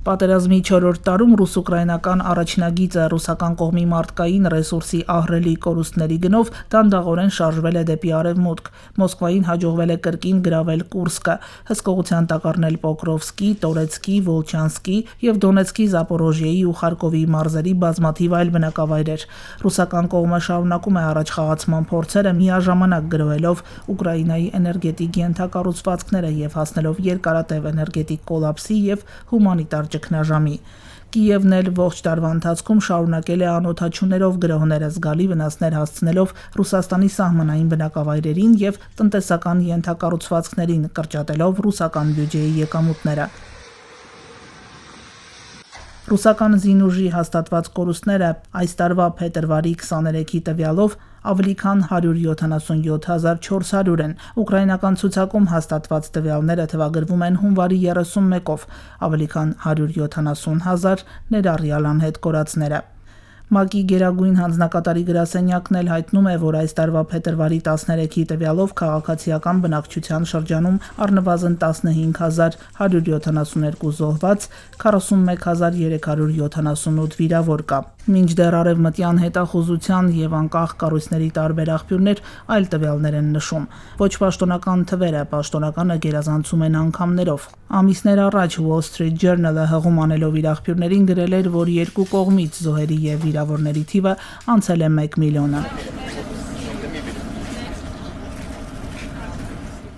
Պատերազմի 4-րդ տարում ռուս-ուկրաինական առաջնագիծը ռուսական կողմի մարդկային ռեսուրսի ահռելի կորուստների գնով դանդաղորեն շարժվել է դեպի արևմուտք։ Մոսկվային հաջողվել է կրկին գրավել Կուրսկը, հսկողության տակ առնել Պոկրովսկի, Տորեցկի, Վոլչանսկի և Դոնեցկի, Զապորոժիեի ու Խարկովի մարզերի բազմաթիվ այլ բնակավայրեր։ Ռուսական կողմը շարունակում է առաջխաղացման փորձերը, միաժամանակ գրոհելով Ուկրաինայի էներգետիկ ենթակառուցվածքները և հասնելով երկարատև էներգետիկ կոլապսի և հումանիտար ճգնաժամի։ Կիևն էլ ողջ տարվա ընթացքում շարունակել է անօդաչուներով գրոհները, զգալի վնասներ հասցնելով Ռուսաստանի սահմանային բնակավայրերին և տնտեսական ենթակառուցվածքներին, կրճատելով ռուսական բյուջեի եկամուտները։ Ռուսական զինուժի հաստատված կորուստները այս տարվա փետրվարի 23-ի տվյալով ավելի քան 177,400 են։ Ուկրաինական ցուցակում հաստատված տվյալները թվագրվում են հունվարի 31-ով, ավելի քան 170,000 ներառյալ անհետ կորածները։ ՄԱԿ-ի գերագույն հանձնակատարի գրասենյակն էլ հայտնում է, որ այս տարվա փետրվարի 13-ի տվյալով քաղաքացիական բնակչության շրջանում առնվազն 15,172 զոհված, 41,378 վիրավոր կա։ Մինչդեռ արևմտյան հետախուզության և անկախ կառույցների տարբեր աղբյուրներ այլ տվյալներ են նշում։ Ոչ պաշտոնական թվերը պաշտոնականը գերազանցում են անգամներով։ Ամիսներ առաջ Wall Street Journal-ը հղում անելով իր աղբյուրներին գրել էր, որ երկու կողմից զոհերի և վիրավորների թիվը անցել է 1 միլիոնը։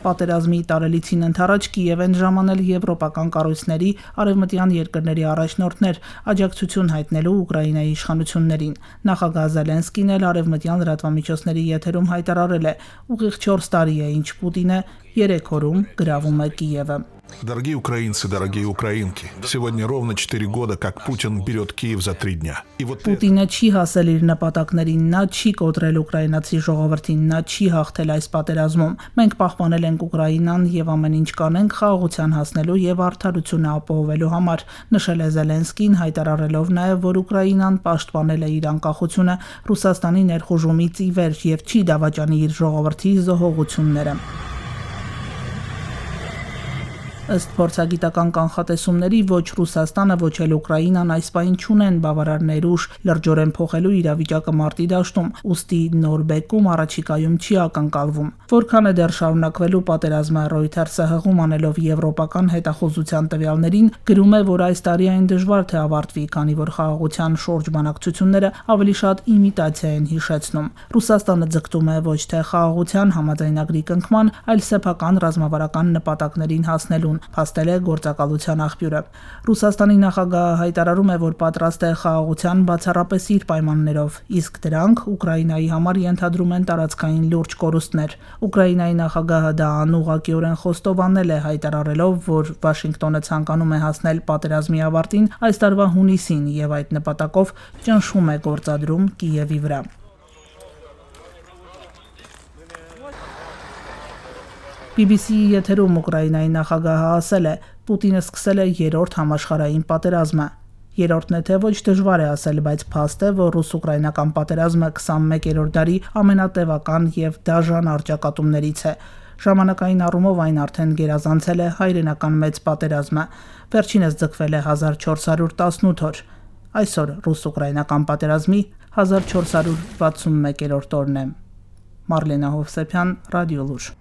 Պատերազմի տարելիցին ընդառաջ Կիև են ժամանել եվրոպական կառույցների, արևմտյան երկրների առաջնորդներ աջակցություն հայտնելու Ուկրաինայի իշխանություններին։ Նախագահ Զելենսկին էլ արևմտյան լրատվամիջոցների եթերում հայտարարել է՝ ուղիղ 4 տարի է, ինչ Պուտինը 3 օրում գրավում է Կիևը։ Дорогие украинцы, дорогие украинки, сегодня ровно 4 года, как Путин берет Киев за 3 дня. Պուտինը չի հասել իր նպատակներին, նա չի կոտրել ուկրաինացի ժողովրդին, նա չի հաղթել այս պատերազմում։ Մենք պահպանել ենք Ուկրաինան և ամեն ինչ կանենք խաղաղության հասնելու և արդարությունը ապահովելու համար, նշել է Զելենսկին, հայտարարելով նաև, որ Ուկրաինան պաշտպանել է իր անկախությունը Ռուսաստանի ներխուժումից ի վեր և չի դավաճանի իր ժողովրդի զոհողությունները։ Ըստ փորձագիտական կանխատեսումների ոչ Ռուսաստանը, ոչ էլ Ուկրաինան այս պահին չունեն բավարար ներուժ լրջորեն փոխելու իրավիճակը մարտի դաշտում, ուստի նոր բեկում առաջիկայում չի ակնկալվում։ Որքան է դեռ շարունակվելու պատերազմը, Reuters-ը հղում անելով եվրոպական հետախուզության տվյալներին գրում է, որ այս տարի այն դժվար թե ավարտվի, քանի որ խաղաղության շուրջ բանակցությունները ավելի շատ իմիտացիա են հիշեցնում։ Ռուսաստանը ձգտում է ոչ թե խաղաղության համաձայնագրի կնքման, այլ սեփական ռազմավարական նպատակներին հասնելուն, փաստել է գործակալության աղբյուրը։ Ռուսաստանի նախագահը հայտարարում է, որ պատրաստ է խաղաղության բացառապես իր պայմաններով, իսկ դրանք Ուկրաինայի համար ենթադրում են տարածքային լուրջ կորուստներ։ Ուկրաինայի նախագահը դա անուղղակիորեն խոստովանել է, հայտարարելով, որ Վաշինգտոնը ցանկանում է հասնել պատերազմի ավարտին այս տարվա հունիսին և այդ նպատակով ճնշում է գործադրում Կիևի վրա։ BBC-ի եթերում Ուկրաինայի նախագահը ասել է՝ Պուտինը սկսել է 3-րդ համաշխարհային պատերազմը։ Երրորդն է թե ոչ դժվար է ասել, բայց փաստ է, որ ռուս-ուկրաինական պատերազմը 21-րդ դարի ամենատևական և դաժան առճակատումներից է։ Ժամանակային առումով այն արդեն գերազանցել է հայրենական մեծ պատերազմը։ Վերջինս ձգվել է 1418 օր։ Այսօր ռուս-ուկրաինական պատերազմի 1461-րդ օրն է։ Մարլենա Հովսեփյան, Ռադիոլուր։